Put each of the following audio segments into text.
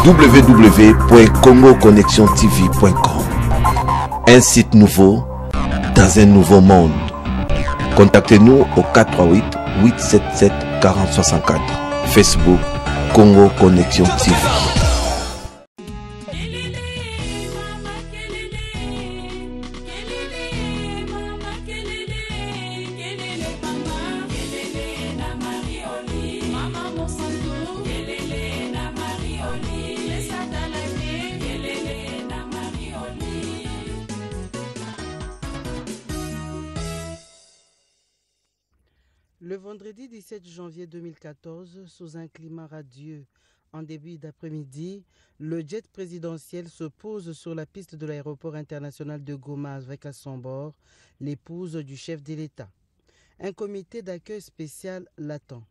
www.congoconnexiontv.com. Un site nouveau dans un nouveau monde. Contactez-nous au 438 877 4064. Facebook Congo Connexion TV. Le vendredi 17 janvier 2014, sous un climat radieux, en début d'après-midi, le jet présidentiel se pose sur la piste de l'aéroport international de Goma avec à son bord l'épouse du chef de l'État. Un comité d'accueil spécial l'attend.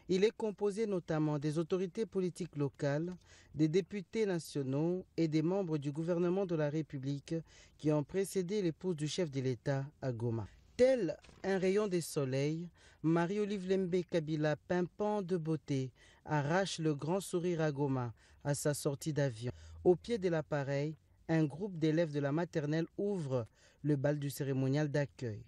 Il est composé notamment des autorités politiques locales, des députés nationaux et des membres du gouvernement de la République qui ont précédé l'épouse du chef de l'État à Goma. Tel un rayon de soleil, Marie-Olive Lembe Kabila, pimpant de beauté, arrache le grand sourire à Goma à sa sortie d'avion. Au pied de l'appareil, un groupe d'élèves de la maternelle ouvre le bal du cérémonial d'accueil.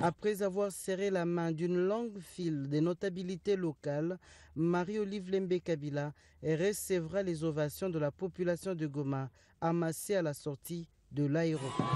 Après avoir serré la main d'une longue file des notabilités locales, Marie-Olive Lembe Kabila recevra les ovations de la population de Goma amassée à la sortie de l'aéroport.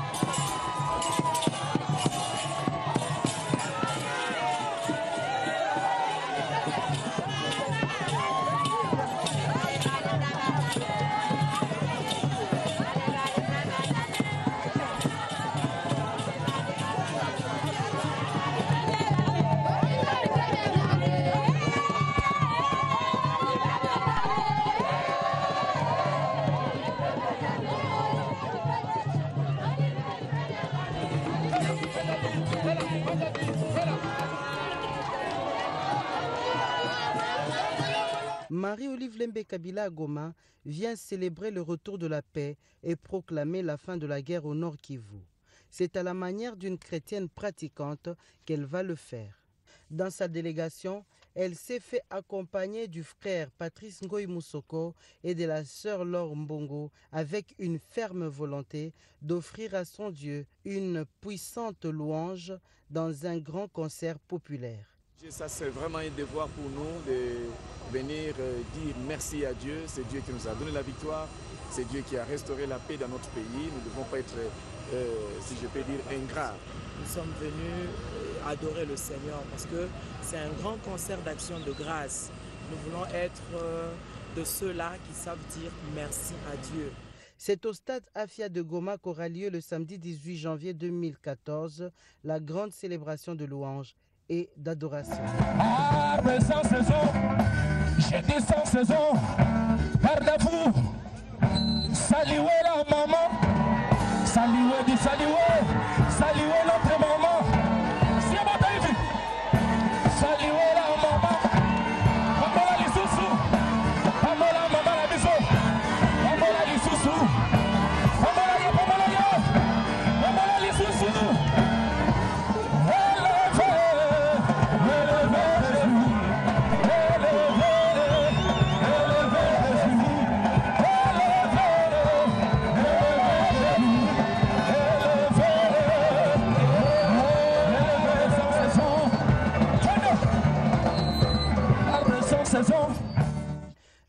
Marie-Olive Lembe Kabila à Goma vient célébrer le retour de la paix et proclamer la fin de la guerre au Nord Kivu. C'est à la manière d'une chrétienne pratiquante qu'elle va le faire. Dans sa délégation, elle s'est fait accompagner du frère Patrice Ngoï Moussoko et de la sœur Laure Mbongo avec une ferme volonté d'offrir à son Dieu une puissante louange dans un grand concert populaire. Ça, c'est vraiment un devoir pour nous de venir dire merci à Dieu. C'est Dieu qui nous a donné la victoire. C'est Dieu qui a restauré la paix dans notre pays. Nous ne devons pas être, si je peux dire, ingrats. Nous sommes venus adorer le Seigneur parce que c'est un grand concert d'action de grâce. Nous voulons être de ceux-là qui savent dire merci à Dieu. C'est au stade Afia de Goma qu'aura lieu le samedi 18 janvier 2014 la grande célébration de louange et d'adoration. Ah, mais sans saison, j'ai dit sans saison, garde-vous, saluez la maman, saluez du saluez, saluez notre maman, c'est ma baby, saluez la maman, maman la lissousou, maman la biso, maman la lissousou, maman la lissousou.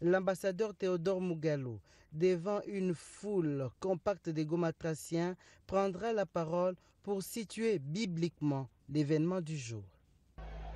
L'ambassadeur Théodore Mugalou, devant une foule compacte des Gomatraciens, prendra la parole pour situer bibliquement l'événement du jour.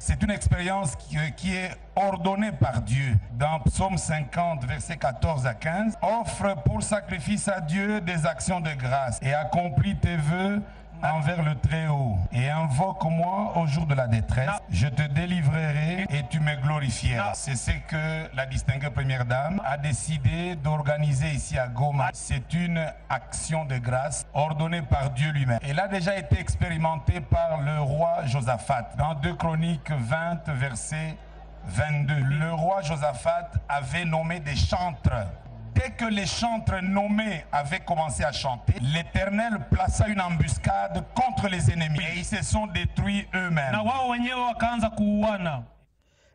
C'est une expérience qui est ordonnée par Dieu. Dans Psaume 50, versets 14 à 15, « Offre pour sacrifice à Dieu des actions de grâce et accomplis tes vœux envers le Très-Haut. Et invoque-moi au jour de la détresse. Je te délivrerai et tu me glorifieras. » C'est ce que la distinguée première dame a décidé d'organiser ici à Goma. C'est une action de grâce ordonnée par Dieu lui-même. Elle a déjà été expérimentée par le roi Josaphat. Dans 2 Chroniques 20, verset 22, le roi Josaphat avait nommé des chantres. Dès que les chantres nommés avaient commencé à chanter, l'Éternel plaça une embuscade contre les ennemis et ils se sont détruits eux-mêmes.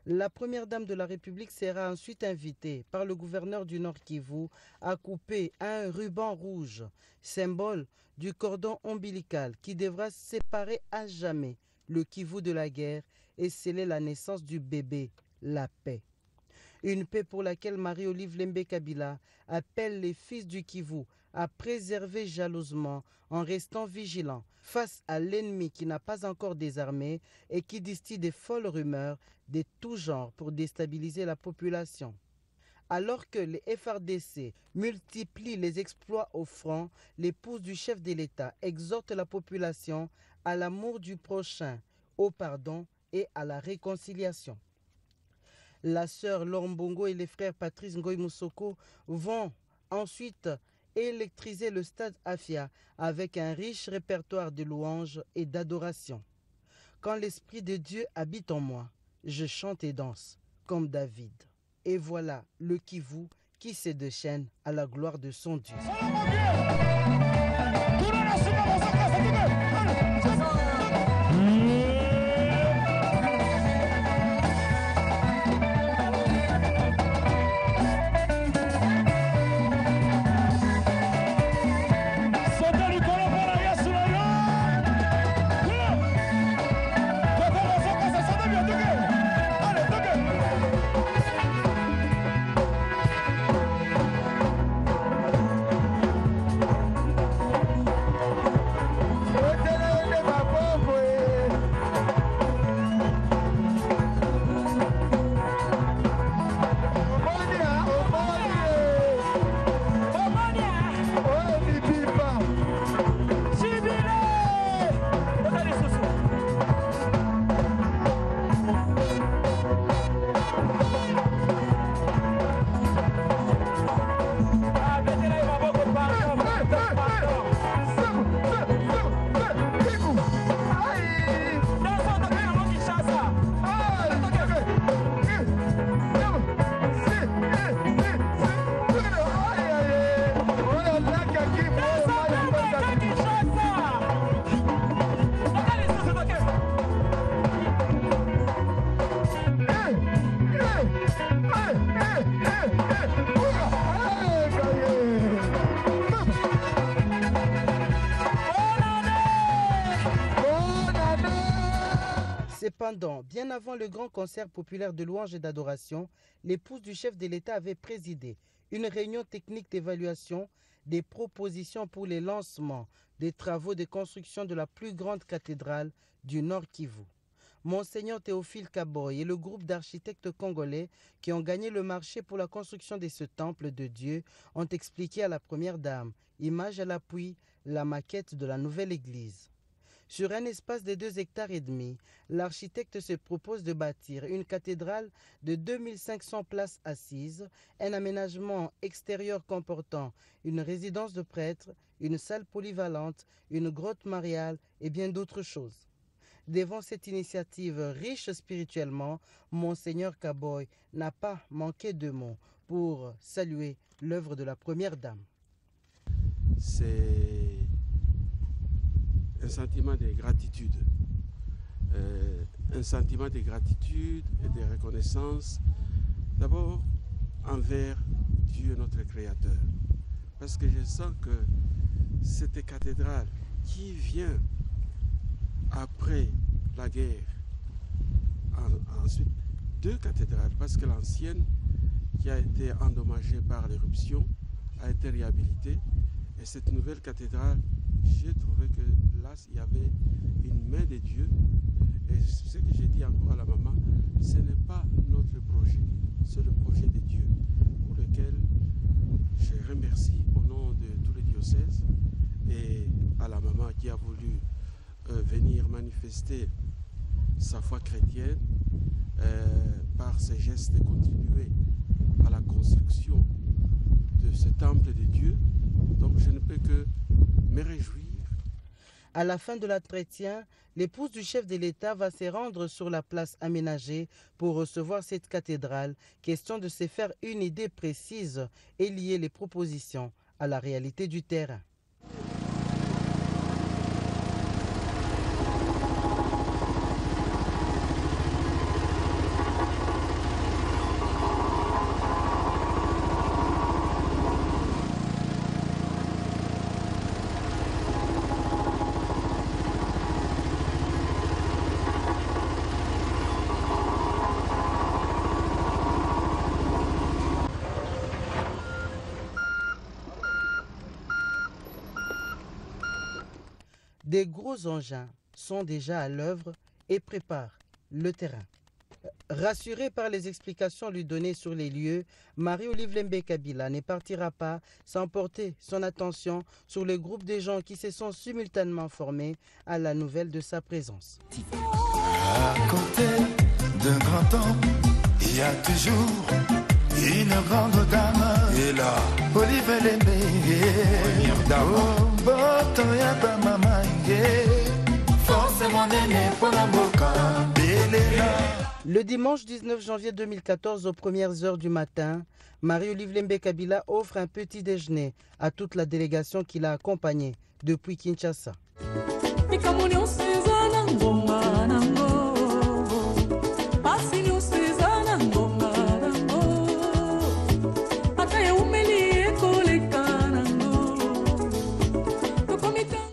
La première dame de la République sera ensuite invitée par le gouverneur du Nord Kivu à couper un ruban rouge, symbole du cordon ombilical qui devra séparer à jamais le Kivu de la guerre et sceller la naissance du bébé, la paix. Une paix pour laquelle Marie-Olive Lembe Kabila appelle les fils du Kivu à préserver jalousement en restant vigilants face à l'ennemi qui n'a pas encore désarmé et qui distille des folles rumeurs de tout genre pour déstabiliser la population. Alors que les FARDC multiplient les exploits au front, l'épouse du chef de l'État exhorte la population à l'amour du prochain, au pardon et à la réconciliation. La sœur Lombongo et les frères Patrice Ngoy Moussoko vont ensuite électriser le stade Afia avec un riche répertoire de louanges et d'adoration. Quand l'Esprit de Dieu habite en moi, je chante et danse comme David. Et voilà le Kivu qui se déchaîne à la gloire de son Dieu. Cependant, bien avant le grand concert populaire de louanges et d'adoration, l'épouse du chef de l'État avait présidé une réunion technique d'évaluation des propositions pour les lancements des travaux de construction de la plus grande cathédrale du Nord Kivu. Monseigneur Théophile Kaboy et le groupe d'architectes congolais qui ont gagné le marché pour la construction de ce temple de Dieu ont expliqué à la première dame, image à l'appui, la maquette de la nouvelle église. Sur un espace de 2,5 hectares, l'architecte se propose de bâtir une cathédrale de 2500 places assises, un aménagement extérieur comportant une résidence de prêtres, une salle polyvalente, une grotte mariale et bien d'autres choses. Devant cette initiative riche spirituellement, Monseigneur Kaboy n'a pas manqué de mots pour saluer l'œuvre de la première dame. C'est un sentiment de gratitude. Un sentiment de gratitude et de reconnaissance, d'abord envers Dieu notre Créateur. Parce que je sens que cette cathédrale qui vient après la guerre, ensuite 2 cathédrales, parce que l'ancienne qui a été endommagée par l'éruption a été réhabilitée, et cette nouvelle cathédrale, j'ai trouvé que là il y avait une main de Dieu Et ce que j'ai dit encore à la maman, ce n'est pas notre projet, c'est le projet de Dieu, pour lequel je remercie au nom de tous les diocèses et à la maman qui a voulu venir manifester sa foi chrétienne par ses gestes et contribuer à la construction de ce temple de Dieu. Donc je ne peux que me réjouir. À la fin de l'entretien, l'épouse du chef de l'État va se rendre sur la place aménagée pour recevoir cette cathédrale, question de se faire une idée précise et lier les propositions à la réalité du terrain. Des gros engins sont déjà à l'œuvre et préparent le terrain. Rassurée par les explications lui données sur les lieux, Marie-Olive Lembe Kabila ne partira pas sans porter son attention sur le groupe de gens qui se sont simultanément formés à la nouvelle de sa présence. À côté d'un grand homme, il y a toujours une grande dame. Et là, Olive Lembe, le dimanche 19 janvier 2014, aux premières heures du matin, Marie-Olive Lembe Kabila offre un petit déjeuner à toute la délégation qui l'a accompagnée depuis Kinshasa.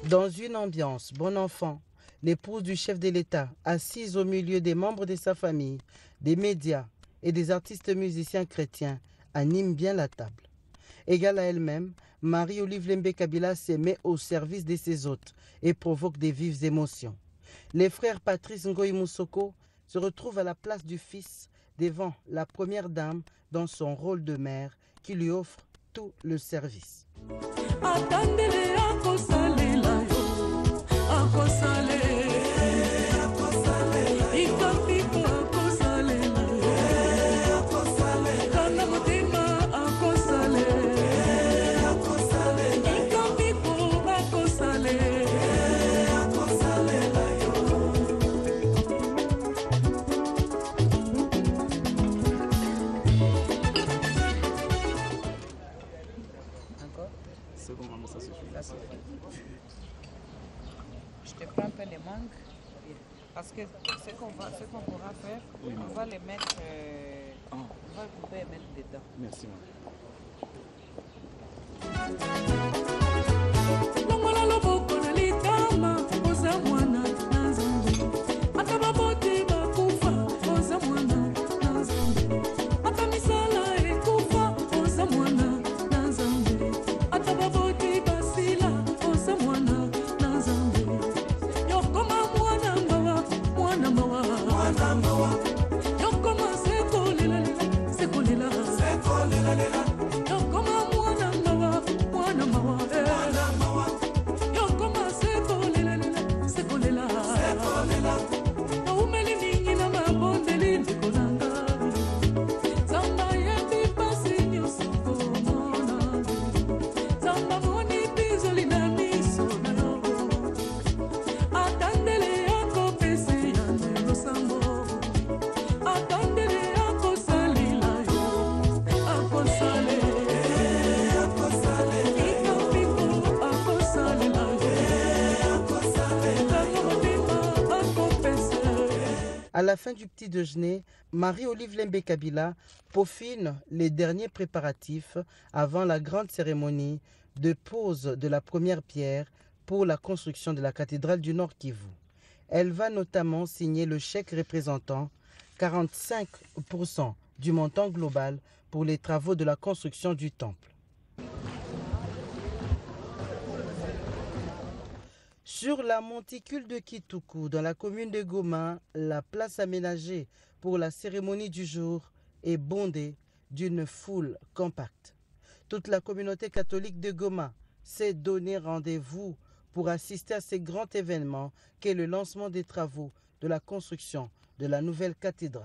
Dans une ambiance bon enfant, l'épouse du chef de l'État, assise au milieu des membres de sa famille, des médias et des artistes musiciens chrétiens, anime bien la table. Égale à elle-même, Marie-Olive Lembe Kabila se met au service de ses hôtes et provoque des vives émotions. Les frères Patrice Ngoï Moussoko se retrouvent à la place du fils devant la première dame dans son rôle de mère qui lui offre tout le service. Je te prends un peu les mangues parce que ce qu'on pourra faire, oui, on va les mettre, on va couper et mettre dedans. Merci, À la fin du petit déjeuner, Marie-Olive Lembe Kabila peaufine les derniers préparatifs avant la grande cérémonie de pose de la première pierre pour la construction de la cathédrale du Nord Kivu. Elle va notamment signer le chèque représentant 45% du montant global pour les travaux de la construction du temple. Sur la monticule de Kituku, dans la commune de Goma, la place aménagée pour la cérémonie du jour est bondée d'une foule compacte. Toute la communauté catholique de Goma s'est donné rendez-vous pour assister à ce grand événement qu'est le lancement des travaux de la construction de la nouvelle cathédrale.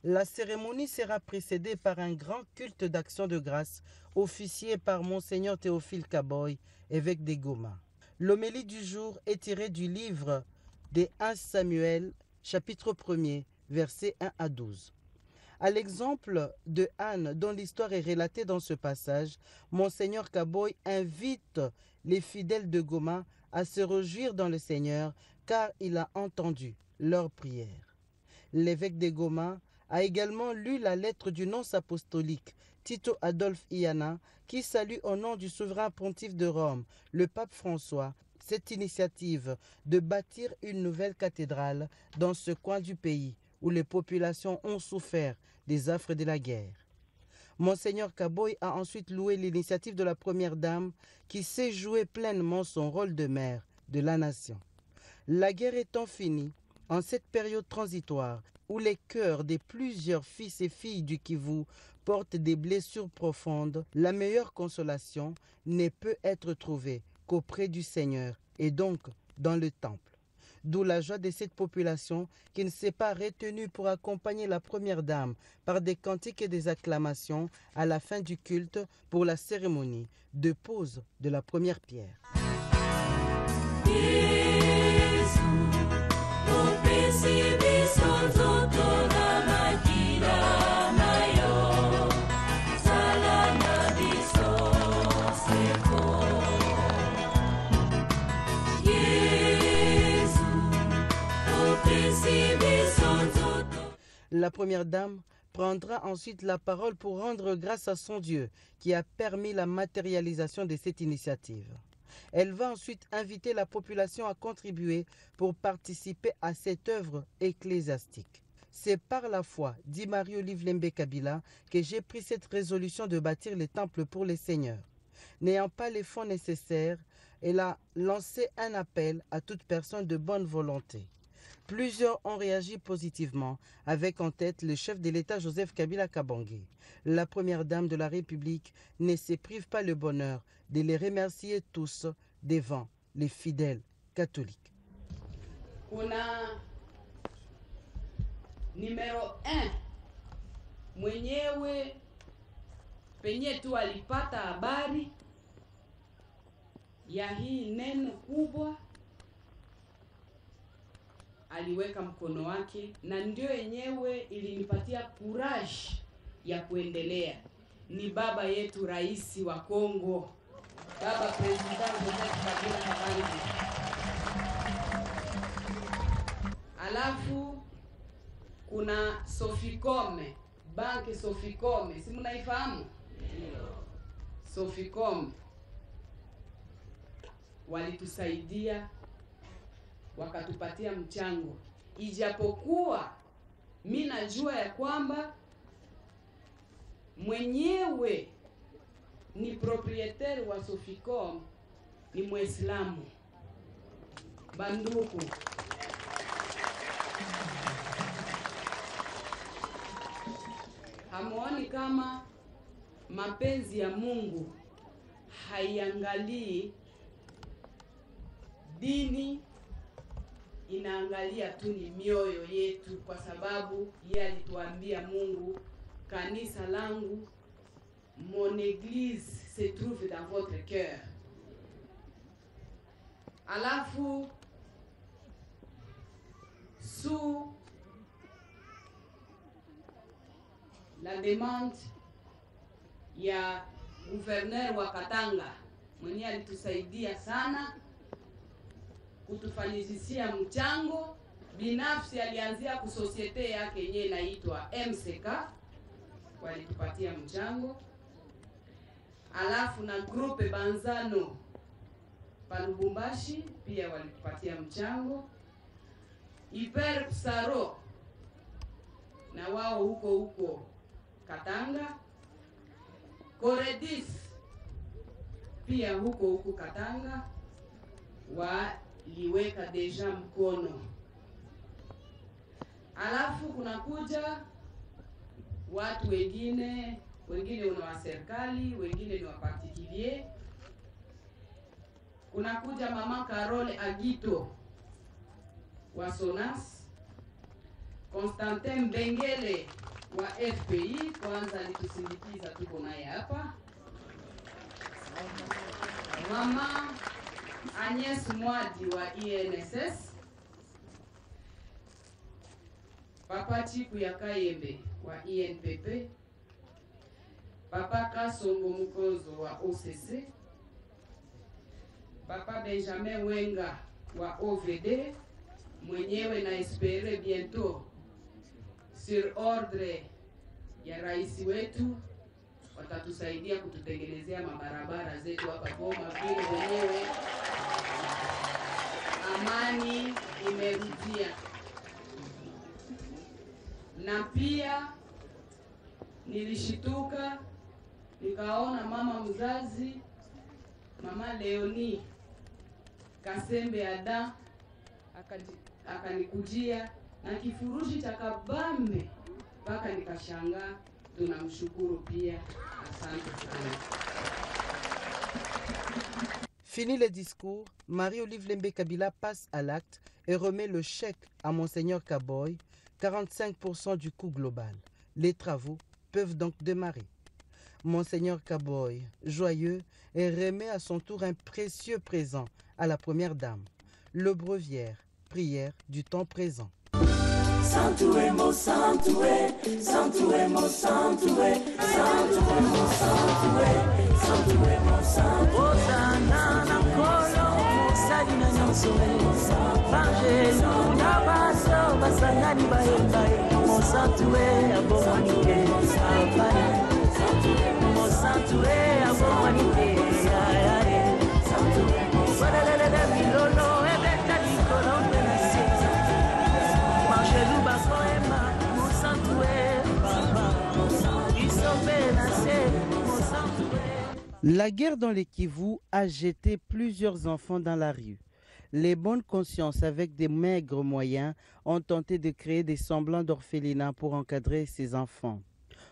La cérémonie sera précédée par un grand culte d'action de grâce officié par Monseigneur Théophile Kaboy, évêque de Goma. L'homélie du jour est tirée du livre des 1 Samuel, chapitre 1er, versets 1 à 12. À l'exemple de Anne, dont l'histoire est relatée dans ce passage, Monseigneur Kaboy invite les fidèles de Goma à se réjouir dans le Seigneur, car il a entendu leurs prières. L'évêque de Goma a également lu la lettre du nonce apostolique Tito Adolphe Iana, qui salue au nom du souverain pontife de Rome, le pape François, cette initiative de bâtir une nouvelle cathédrale dans ce coin du pays où les populations ont souffert des affres de la guerre. Monseigneur Kaboy a ensuite loué l'initiative de la Première Dame qui sait jouer pleinement son rôle de mère de la nation. La guerre étant finie, en cette période transitoire où les cœurs des plusieurs fils et filles du Kivu portent des blessures profondes, la meilleure consolation ne peut être trouvée qu'auprès du Seigneur et donc dans le temple. D'où la joie de cette population qui ne s'est pas retenue pour accompagner la Première Dame par des cantiques et des acclamations à la fin du culte pour la cérémonie de pose de la première pierre. La Première Dame prendra ensuite la parole pour rendre grâce à son Dieu qui a permis la matérialisation de cette initiative. Elle va ensuite inviter la population à contribuer pour participer à cette œuvre ecclésiastique. C'est par la foi, dit Marie-Olive Lembe Kabila, que j'ai pris cette résolution de bâtir les temples pour les seigneurs. N'ayant pas les fonds nécessaires, elle a lancé un appel à toute personne de bonne volonté. Plusieurs ont réagi positivement, avec en tête le chef de l'État Joseph Kabila Kabange. La Première Dame de la République ne se prive pas le bonheur de les remercier tous devant les fidèles catholiques. Kuna numero 1 mwenyewe penye tu alipata habari ya hii neno kubwa, aliweka mkono wake na ndio yenyewe ilinipatia courage ya kuendelea. Ni baba yetu rais wa Kongo, baba President Joseph Kabila Kabange. Alafu kuna Soficome, banki Soficome, si mnaifahamu? Soficome walitusaidia, wakatupatia mchango, ijapokuwa mimi najua ya kwamba mwenyewe ni proprietaire wa Soficom ni Muislamu. Banduku, hamuoni kama mapenzi ya Mungu haiangalii dini, inaangalia tu ni mioyo yetu, kwa sababu yeye alituambia Mungu, kanisa langu, mon église se trouve dans votre cœur. Alafu sous la demande ya gouverneur wa Katanga mwenye alitusaidia sana kutufanyizisia mchango binafsi, alianzia ku societe yake yenyewe inaitwa MCK, walitupatia mchango. Alafu na grupe Banzano pa Lubumbashi pia walitupatia mchango. Hyper Psaro na wao huko Katanga. Koredis pia huko Katanga waliweka deja mkono. Alafu kuna kuja watu wengine ni wa serikali, wengine ni wa particulier. Kuna kuja mama Carole Agito wa Sonas, Constantin Bengele wa FPI, kwanza alitusindikiza, tuko naye hapa. Mama Agnes Mwadi wa INSS, Papa Chiku ya Kayembe wa INPP, Papa Kasongo Mukozo wa OCC, Papa Benjamin Wenga wa OVD, mwenyewe na espere bientôt sur ordre ya rais wetu watatusaidia kututengenezea mabarabara zetu hapa Goma, vile wenyewe amani imerudia. Na pia nilishituka nikaona mama mzazi, mama Leonie Kasembe Ada akanikujia na kifurushi cha kabambe mpaka nikashangaa. Tunamshukuru pia, asante sana. Fini le discours, Marie-Olive Lembe Kabila passe à l'acte et remet le chèque à Monseigneur Kaboy, 45% du coût global. Les travaux peuvent donc démarrer. Monseigneur Kaboy, joyeux, et remet à son tour un précieux présent à la première dame, le breviaire, prière du temps présent. Santoué, mo santoué, santoué, mo santoué, santoué, mo santoué, santoué, mo santoué. Osana na kolo, mosali na nyonso, Vangelo na baso, basangani baye, mo santoué, abomanike, apane, mo santoué, abomanike, ayaye, santoué, badalele milolo, ebeta likolo menase. La guerre dans les Kivu a jeté plusieurs enfants dans la rue. Les bonnes consciences, avec des maigres moyens, ont tenté de créer des semblants d'orphelinat pour encadrer ces enfants.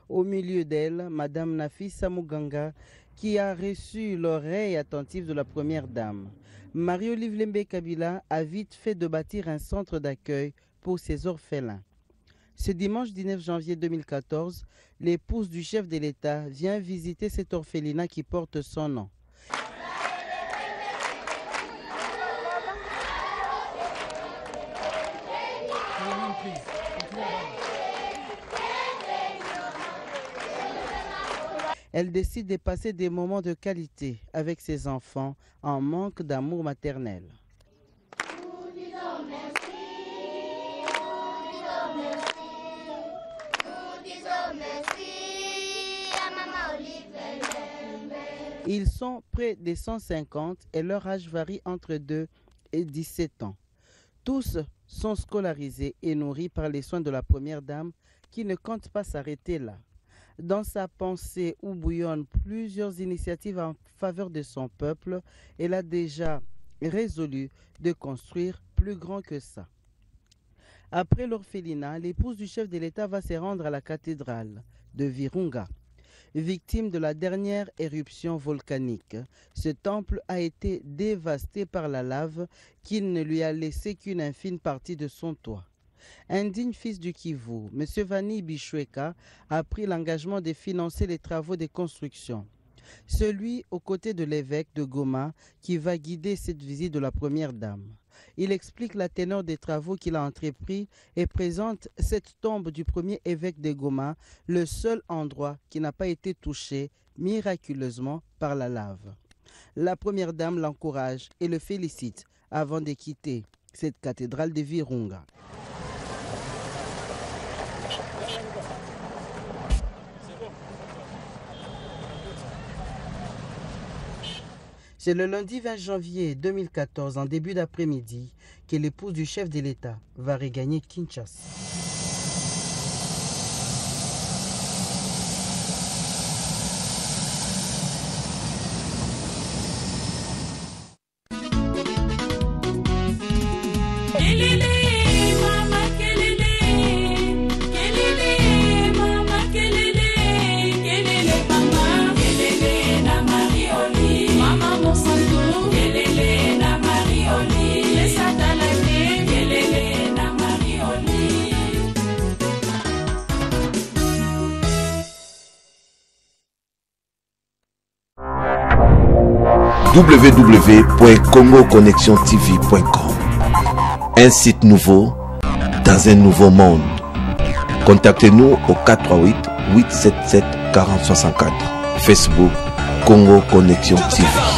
Au milieu d'elle, Madame Nafisa Muganga, qui a reçu l'oreille attentive de la première dame. Marie-Olive Lembe Kabila a vite fait de bâtir un centre d'accueil pour ces orphelins. Ce dimanche 19 janvier 2014, l'épouse du chef de l'État vient visiter cet orphelinat qui porte son nom. Elle décide de passer des moments de qualité avec ses enfants en manque d'amour maternel. Ils sont près des 150 et leur âge varie entre 2 et 17 ans. Tous sont scolarisés et nourris par les soins de la première dame qui ne compte pas s'arrêter là. Dans sa pensée où bouillonnent plusieurs initiatives en faveur de son peuple, elle a déjà résolu de construire plus grand que ça. Après l'orphelinat, l'épouse du chef de l'État va se rendre à la cathédrale de Virunga. Victime de la dernière éruption volcanique, ce temple a été dévasté par la lave qui ne lui a laissé qu'une infime partie de son toit. Un digne fils du Kivu, M. Vani Bichweka, a pris l'engagement de financer les travaux de construction. Celui aux côtés de l'évêque de Goma qui va guider cette visite de la première dame. Il explique la teneur des travaux qu'il a entrepris et présente cette tombe du premier évêque de Goma, le seul endroit qui n'a pas été touché miraculeusement par la lave. La première dame l'encourage et le félicite avant de quitter cette cathédrale de Virunga. C'est le lundi 20 janvier 2014, en début d'après-midi, que l'épouse du chef de l'État va regagner Kinshasa. www.congoconnexiontv.com. Un site nouveau dans un nouveau monde. Contactez-nous au 438 877 4064. Facebook Congo Connexion TV.